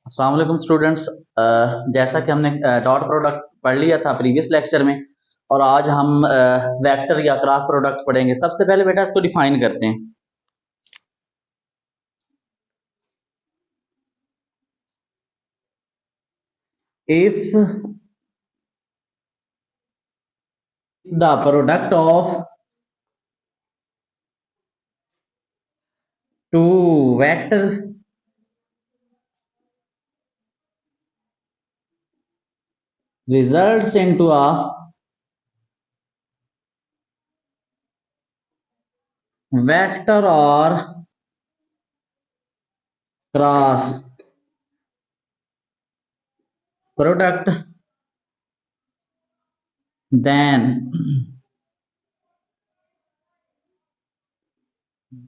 अस्सलाम वालेकुम स्टूडेंट्स। जैसा कि हमने डॉट प्रोडक्ट पढ़ लिया था प्रीवियस लेक्चर में, और आज हम वेक्टर या क्रॉस प्रोडक्ट पढ़ेंगे। सबसे पहले बेटा इसको डिफाइन करते हैं। If the product of two vectors results into a vector or cross product, then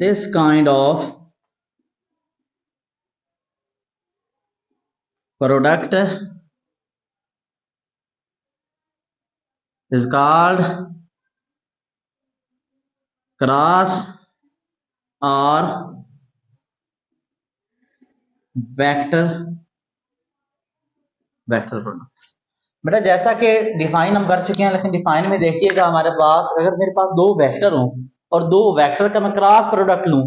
this kind of product is called cross or vector product. बेटा जैसा कि डिफाइन हम कर चुके हैं, लेकिन डिफाइन में देखिएगा हमारे पास अगर मेरे पास दो वेक्टर हों और दो वेक्टर का मैं क्रॉस प्रोडक्ट लूं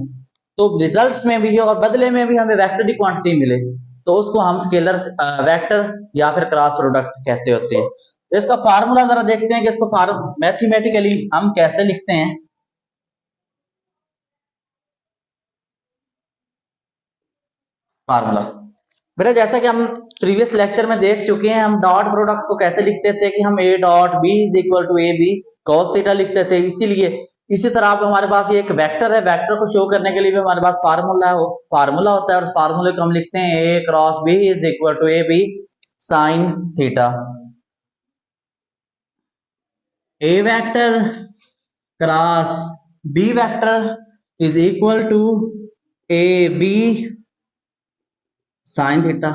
तो रिजल्ट्स में भी और बदले में भी हमें वेक्टर की क्वांटिटी मिले तो उसको हम स्केलर वेक्टर या फिर क्रॉस प्रोडक्ट कहते होते हैं। तो इसका फार्मूला जरा देखते हैं कि इसको मैथमेटिकली हम कैसे लिखते हैं। फार्मूला बेटा जैसा कि हम प्रीवियस लेक्चर में देख चुके हैं, हम डॉट प्रोडक्ट को कैसे लिखते थे कि हम A dot B is equal to A B cos theta लिखते थे। इसीलिए इसी तरह अब हमारे पास ये एक वेक्टर है, वेक्टर को शो करने के लिए भी हमारे पास फार्मूला होता है और फार्मूले को हम लिखते हैं A cross B is equal to A B sine theta. A vector cross B vector is equal to A B sine theta.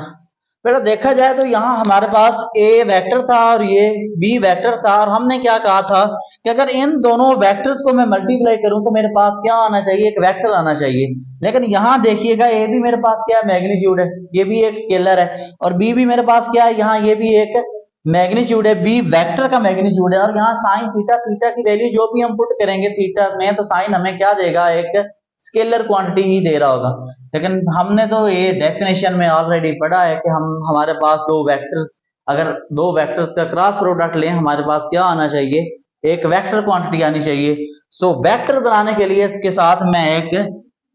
बेटा देखा जाए तो यहाँ हमारे पास ए वेक्टर था और ये बी वेक्टर था, और हमने क्या कहा था कि अगर इन दोनों वेक्टर्स को मैं मल्टीप्लाई करूं तो मेरे पास क्या आना चाहिए, एक वेक्टर आना चाहिए। लेकिन यहाँ देखिएगा ए भी मेरे पास क्या है, मैग्नीट्यूड है, ये भी एक स्केलर है, और बी भी मेरे पास क्या है, यहाँ ये भी एक मैग्नीट्यूड है, बी वेक्टर का मैग्नीट्यूड है। और यहाँ साइन थीटा, थीटा की वैल्यू जो भी हम पुट करेंगे थीटा में, तो साइन हमें क्या देगा, एक स्केलर क्वांटिटी ही दे रहा होगा। लेकिन हमने तो ये डेफिनेशन में ऑलरेडी पढ़ा है कि हम हमारे पास दो वेक्टर्स, अगर दो वेक्टर्स का क्रॉस प्रोडक्ट लें हमारे पास क्या आना चाहिए, एक वेक्टर क्वांटिटी आनी चाहिए। सो वेक्टर बनाने के लिए इसके साथ मैं एक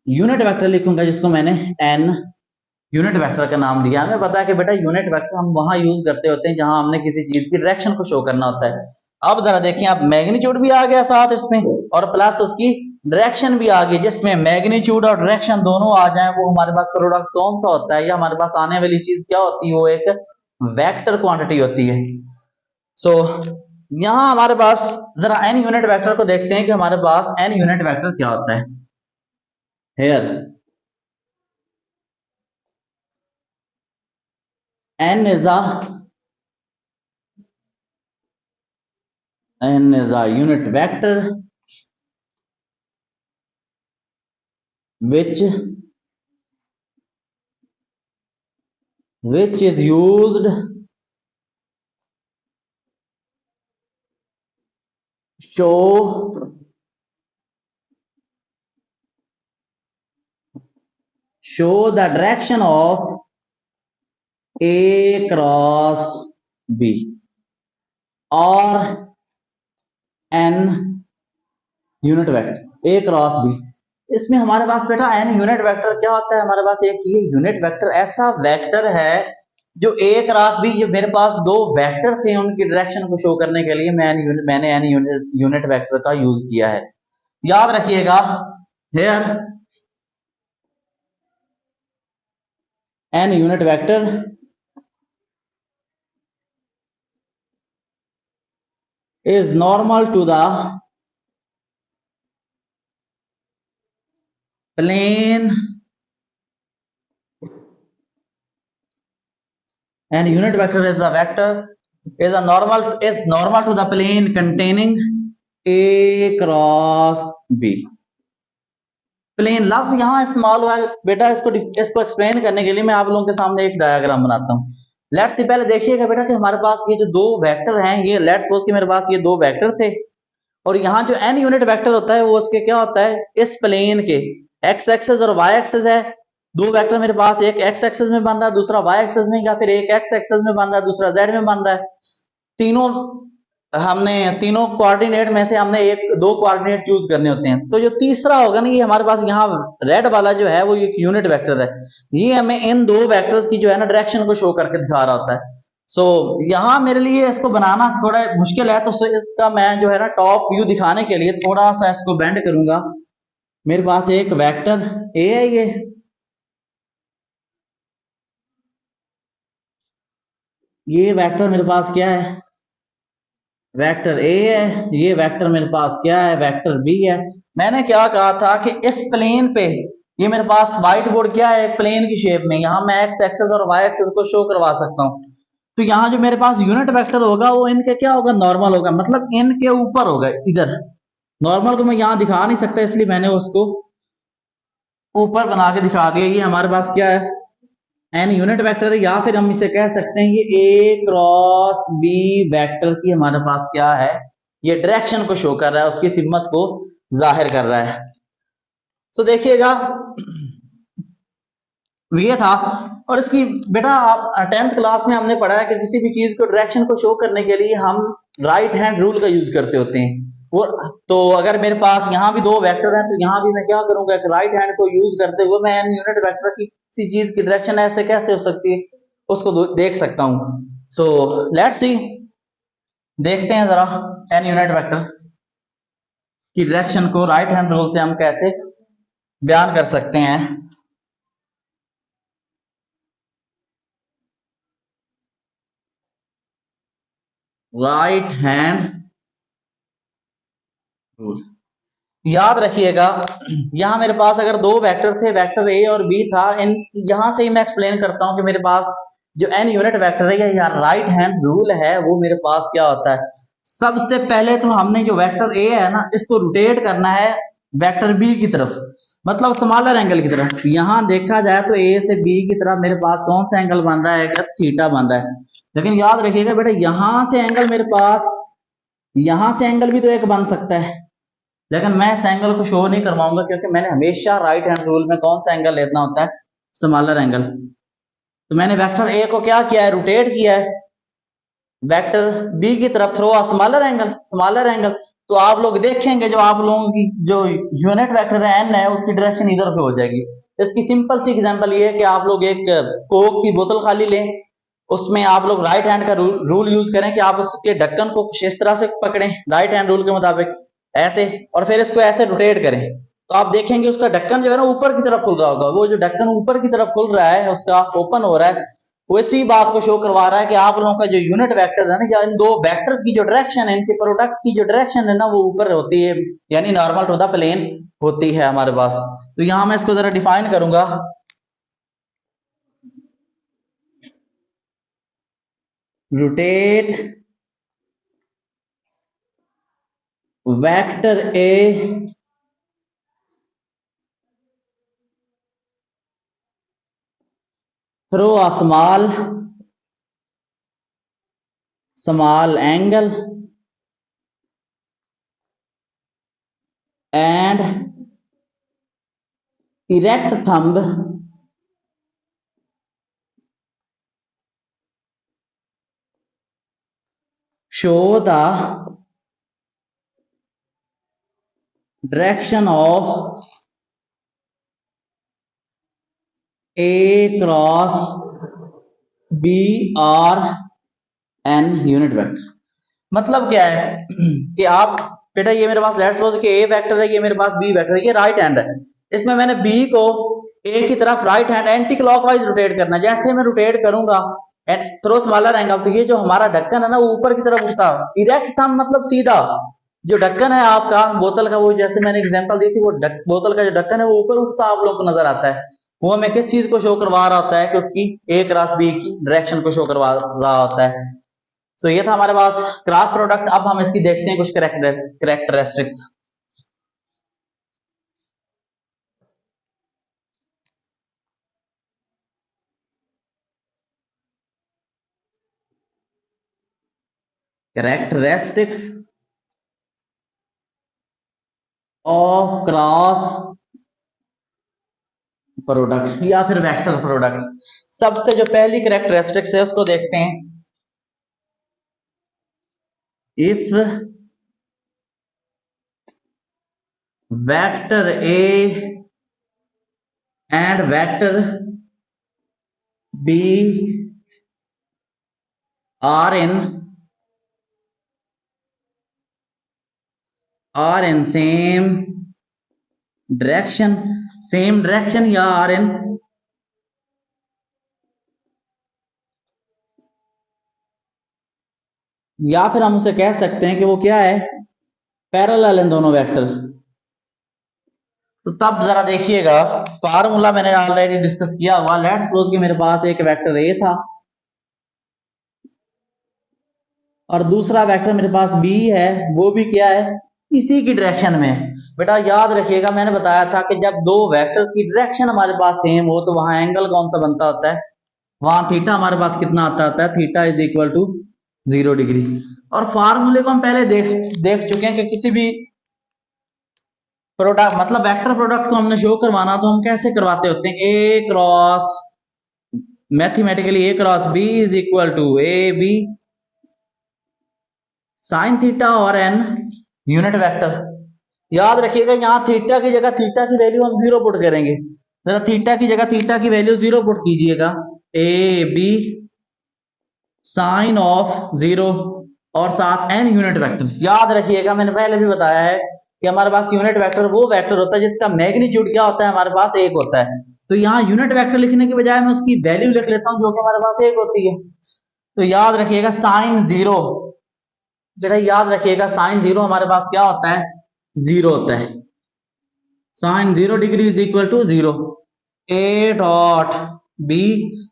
यूनिट वेक्टर लिखूंगा जिसको मैंने एन यूनिट वेक्टर का नाम दिया। हमें पता है कि बेटा यूनिट वेक्टर हम वहां यूज करते होते हैं जहां हमने किसी चीज की डायरेक्शन को शो करना होता है। अब जरा देखिए, आप मैग्नीट्यूड भी आ गया साथ इसमें और प्लस उसकी डायरेक्शन भी आ गई, जिसमें मैग्नीट्यूड और डायरेक्शन दोनों आ जाए वो हमारे पास प्रोडक्ट कौन सा होता है, या हमारे पास आने वाली चीज क्या होती है, वो एक वेक्टर क्वांटिटी होती है। सो यहाँ हमारे पास जरा एन यूनिट वेक्टर को देखते हैं कि हमारे पास एन यूनिट वेक्टर क्या होता है। Here n is a unit vector which is used show the direction of A cross B or n unit vector A cross B। इसमें हमारे पास बेटा n यूनिट वेक्टर क्या होता है, हमारे पास एक ये यूनिट वेक्टर ऐसा वेक्टर है जो A क्रॉस B, जो मेरे पास दो वेक्टर थे उनकी डायरेक्शन को शो करने के लिए मैंने n यूनिट वेक्टर का यूज किया है। याद रखिएगा, here n unit vector is normal to the plane, and unit vector is a vector is normal to the plane containing A cross B. Plane लफ्ज यहाँ इस्तेमाल हुआ है बेटा, इसको एक्सप्लेन करने के लिए मैं आप लोगों के सामने एक डायग्राम बनाता हूँ। लेट्स से पहले देखिएगा बेटा कि हमारे पास ये जो दो वेक्टर हैं, ये लेट्स सपोज कि मेरे पास ये दो वेक्टर थे, और यहाँ जो एन यूनिट वेक्टर होता है वो उसके क्या होता है, इस प्लेन के एक्स एक्सेस और वाई एक्सेस है। दो वेक्टर मेरे पास, एक एक्स एक्सेस में बन रहा है, दूसरा वाई एक्सेस में, या फिर एक एक्स एक्सेस में बन रहा है, दूसरा जेड में बन रहा है। तीनों हमने तीनों कोऑर्डिनेट में से हमने एक दो कोऑर्डिनेट चूज करने होते हैं। तो जो तीसरा होगा ना, ये हमारे पास यहाँ रेड वाला जो है वो एक यूनिट वेक्टर है। ये हमें इन दो वेक्टर्स की जो है ना डायरेक्शन को शो करके दिखा रहा होता है। सो यहाँ मेरे लिए इसको बनाना थोड़ा मुश्किल है, तो इसका मैं जो है ना टॉप व्यू दिखाने के लिए थोड़ा सा इसको बेंड करूंगा। मेरे पास एक वेक्टर ए है, ये वेक्टर मेरे पास क्या है, वेक्टर ए है। ये वेक्टर मेरे पास क्या है, वेक्टर बी है। मैंने क्या कहा था कि इस प्लेन पे, ये मेरे पास व्हाइट बोर्ड क्या है, प्लेन की शेप में, यहाँ मैं एक्स एक्सेस और वाई एक्सेस को शो करवा सकता हूँ। तो यहाँ जो मेरे पास यूनिट वेक्टर होगा वो इनके क्या होगा, नॉर्मल होगा, मतलब इनके ऊपर होगा इधर। नॉर्मल को मैं यहाँ दिखा नहीं सकता, इसलिए मैंने उसको ऊपर बना के दिखा दिया। ये हमारे पास क्या है, एन यूनिट वेक्टर है, या फिर हम इसे कह सकते हैं ये ए क्रॉस बी वेक्टर की हमारे पास क्या है, ये डायरेक्शन को शो कर रहा है, उसकी सिमत को जाहिर कर रहा है। तो देखिएगा ये था। और इसकी बेटा आप 10th क्लास में हमने पढ़ा है कि किसी भी चीज को डायरेक्शन को शो करने के लिए हम राइट हैंड रूल का यूज करते होते हैं। वो तो अगर मेरे पास यहाँ भी दो वेक्टर हैं, तो यहाँ भी मैं क्या करूंगा, एक राइट हैंड को यूज करते हुए मैं एन यूनिट वेक्टर की किसी चीज की डायरेक्शन ऐसे कैसे हो सकती है उसको देख सकता हूँ। सो लेट्स सी, देखते हैं जरा एन यूनिट वेक्टर की डायरेक्शन को राइट हैंड रूल से हम कैसे बयान कर सकते हैं। राइट हैंड रूल, याद रखिएगा, यहां मेरे पास अगर दो वेक्टर थे, वेक्टर ए और बी था, इन यहां से ही मैं एक्सप्लेन करता हूं कि मेरे पास जो एन यूनिट वेक्टर है या राइट हैंड रूल है वो मेरे पास क्या होता है। सबसे पहले तो हमने जो वेक्टर ए है ना, इसको रोटेट करना है वेक्टर बी की तरफ, मतलब स्मॉलर एंगल की तरफ। यहां देखा जाए तो ए से बी की तरफ मेरे पास कौन सा एंगल बन रहा है, थीटा बन रहा है। लेकिन याद रखिएगा बेटा, यहां से एंगल मेरे पास, यहां से एंगल भी तो एक बन सकता है, लेकिन मैं इस एंगल को शो नहीं करवाऊंगा, क्योंकि मैंने हमेशा राइट हैंड रूल में कौन सा एंगल लेना होता है, स्मॉलर एंगल। तो मैंने वेक्टर ए को क्या किया है, रोटेट किया है वेक्टर बी की तरफ throw a smaller angle, smaller angle. तो आप लोग देखेंगे जो आप लोगों की जो यूनिट वेक्टर है एन है, उसकी डायरेक्शन इधर पे हो जाएगी। इसकी सिंपल सी एग्जांपल ये है कि आप लोग एक कोक की बोतल खाली लें, उसमें आप लोग राइट हैंड का रूल यूज करें कि आप उसके ढक्कन को कुछ इस तरह से पकड़ें राइट हैंड रूल के मुताबिक ऐसे, और फिर इसको ऐसे रोटेट करें, तो आप देखेंगे उसका ढक्कन जो है ना ऊपर की तरफ खुल रहा होगा। वो जो ढक्कन ऊपर की तरफ खुल रहा है, उसका ओपन हो रहा है, वो इसी बात को शो करवा रहा है कि आप लोगों का जो यूनिट वेक्टर है ना, या इन दो वेक्टर्स की जो डायरेक्शन है, इनके प्रोडक्ट की जो डायरेक्शन है ना, वो ऊपर होती है, यानी नॉर्मल टू द प्लेन होती है हमारे पास। तो यहां मैं इसको जरा डिफाइन करूंगा। Rotate vector A through a small angle and erect thumb show the direction of A cross B or N unit vector. मतलब क्या है कि आप बेटा, ये मेरे पास लेट्स सपोज कि ए वेक्टर है, ये मेरे पास बी वेक्टर है, ये राइट हैंड है, इसमें मैंने बी को ए की तरफ right hand anti clockwise rotate करना है। जैसे मैं रोटेट करूंगा थ्रो स्मॉलर एंगल, तो ये जो हमारा ढक्कन है ना, वो ऊपर की तरफ उठता, इरेक्ट थंब मतलब सीधा। जो ढक्कन है आपका बोतल का, वो जैसे मैंने एग्जांपल दी थी, वो बोतल का जो ढक्कन है वो ऊपर उठता आप लोगों को नजर आता है। वो हमें किस चीज को शो करवा रहा होता है, कि उसकी ए क्रॉस बी की डायरेक्शन को शो करवा रहा होता है। सो ये था हमारे पास क्रॉस प्रोडक्ट। अब हम इसकी देखते हैं कुछ characteristics. Characteristics of cross product या फिर वेक्टर प्रोडक्ट। सबसे जो पहली कैरेक्टरिस्टिक्स है उसको देखते हैं। If vector A and vector B are in same direction या आर इन या फिर हम उसे कह सकते हैं कि वो क्या है, पैरेलल इन दोनों वेक्टर। तो तब जरा देखिएगा, फार्मूला मैंने ऑलरेडी डिस्कस किया हुआ। लेट्स सपोज कि मेरे पास एक वेक्टर ए था और दूसरा वेक्टर मेरे पास बी है, वो भी क्या है, इसी की डायरेक्शन में। बेटा याद रखिएगा, मैंने बताया था कि जब दो वेक्टर्स की डायरेक्शन हमारे पास सेम हो तो वहां एंगल कौन सा बनता होता है, वहां थीटा हमारे पास कितना आता होता है, theta is equal to 0 degree. और फार्मूले को हम पहले देख चुके हैं कि किसी भी प्रोडक्ट मतलब वेक्टर प्रोडक्ट को हमने शो करवाना तो हम कैसे करवाते होते हैं, A cross mathematically A cross B is equal to A B sine theta और एन यूनिट वेक्टर। याद रखिएगा यहाँ थीटा की जगह थीटा की वैल्यू हम 0 पुट करेंगे। जरा थीटा की जगह थीटा की वैल्यू 0 पुट कीजिएगा, ए बी साइन ऑफ 0 और साथ एन यूनिट वेक्टर। याद रखिएगा मैंने पहले भी बताया है कि हमारे पास यूनिट वेक्टर वो वेक्टर होता है जिसका मैग्नीट्यूड क्या होता है, हमारे पास 1 होता है। तो यहाँ यूनिट वेक्टर लिखने के बजाय मैं उसकी वैल्यू लिख लेता हूँ जो कि हमारे पास 1 होती है। तो याद रखिएगा साइन 0, जरा याद रखिएगा साइन 0 हमारे पास क्या होता है, 0 होता है। Sine 0 degree is equal to 0। A dot B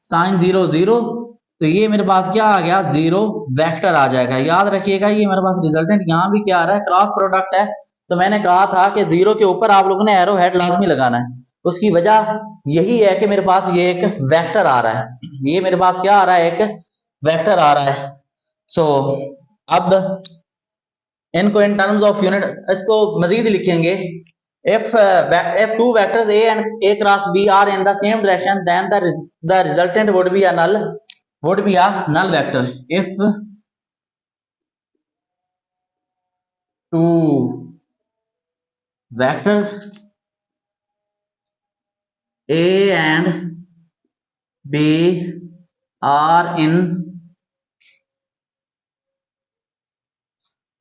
sine 0 0, तो ये मेरे पास क्या आ गया, 0 वेक्टर आ जाएगा। याद रखिएगा ये मेरे पास रिजल्टेंट यहाँ भी क्या आ रहा है, क्रॉस प्रोडक्ट है। तो मैंने कहा था कि 0 के ऊपर आप लोगों ने एरो हेड लाजमी लगाना है। उसकी वजह यही है कि मेरे पास ये एक वेक्टर आ रहा है, ये मेरे पास क्या आ रहा है, एक वेक्टर आ रहा है। सो अब इनको इन टर्म्स ऑफ यूनिट इसको मजीद लिखेंगे। if two vectors a and a cross b are in the same direction then the resultant would be a null vector if two vectors a and b are in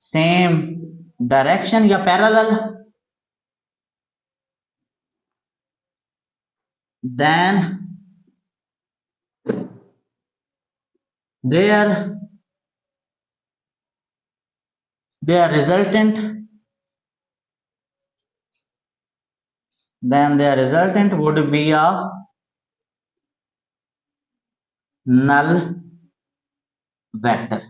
same direction या parallel then their resultant would be a null vector।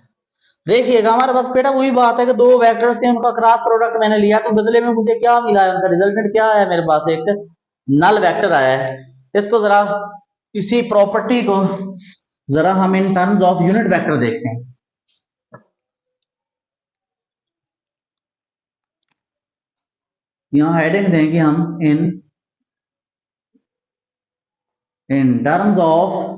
देखिएगा हमारे पास बेटा वही बात है कि दो vectors थे, उनका क्रॉस प्रोडक्ट मैंने लिया तो बदले में मुझे क्या मिला है, उनका रिजल्टेंट क्या है, मेरे पास एक नल वेक्टर आया है। इसको जरा इसी प्रॉपर्टी को जरा हम in terms of unit vector देखते हैं। यहां हेडिंग देंगे हम इन टर्म्स ऑफ